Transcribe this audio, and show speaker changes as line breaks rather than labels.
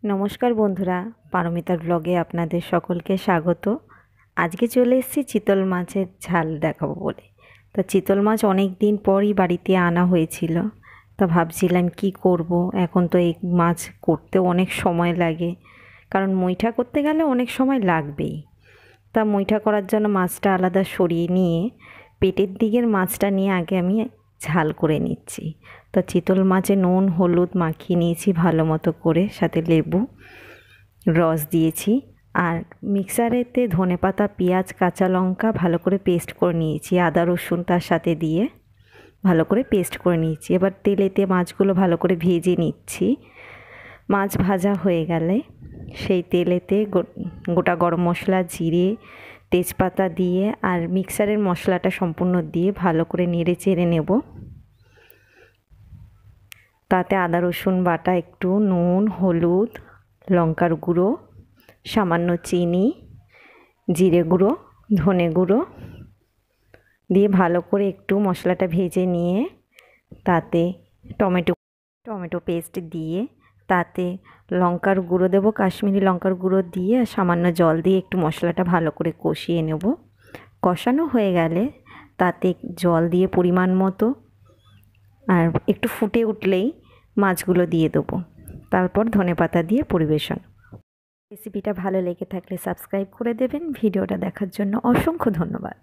নমস্কার বন্ধুরা, পারমিতার ব্লগে আপনাদের সকলকে স্বাগত। আজকে চলে এসেছি চিতল মাছের ঝাল দেখাবো বলে। তা চিতল মাছ অনেক দিন পরই বাড়িতে আনা হয়েছিল। তা ভাবছিলাম কি করব, এখন তো এই মাছ করতে অনেক সময় লাগে, কারণ মুইঠা করতে গেলে অনেক সময় লাগবেই। তা মুইঠা করার জন্য মাছটা আলাদা সরিয়ে নিয়ে পেটের দিকের মাছটা নিয়ে আগে আমি ঝাল করে নিচ্ছি। তা চিতল মাছে নুন হলুদ মাখিয়ে নিয়েছি ভালো মতো করে, সাথে লেবু রস দিয়েছি। আর মিক্সারেতে ধনেপাতা পেঁয়াজ কাঁচা লঙ্কা ভালো করে পেস্ট করে নিয়েছি, আদা রসুন তার সাথে দিয়ে ভালো করে পেস্ট করে নিয়েছি। এবার তেলেতে মাছগুলো ভালো করে ভেজে নিচ্ছি। মাছ ভাজা হয়ে গেলে সেই তেলেতে গোটা গরম মশলা জিরে তেজপাতা দিয়ে আর মিক্সারের মশলাটা সম্পূর্ণ দিয়ে ভালো করে নেড়ে চেড়ে নেব। তাতে আদা রসুন বাটা, একটু নুন হলুদ লঙ্কার গুঁড়ো, সামান্য চিনি, জিরে গুঁড়ো, ধনে গুঁড়ো দিয়ে ভালো করে একটু মশলাটা ভেজে নিয়ে তাতে টমেটো পেস্ট দিয়ে তাতে লঙ্কার গুঁড়ো দেবো, কাশ্মীরি লঙ্কার গুঁড়ো দিয়ে আর সামান্য জল দিয়ে একটু মশলাটা ভালো করে কষিয়ে নেব। কষানো হয়ে গেলে তাতে জল দিয়ে পরিমাণ মতো, আর একটু ফুটে উঠলেই মাছগুলো দিয়ে দেবো। তারপর ধনেপাতা দিয়ে পরিবেশন। রেসিপিটা ভালো লেগে থাকলে সাবস্ক্রাইব করে দেবেন। ভিডিওটা দেখার জন্য অসংখ্য ধন্যবাদ।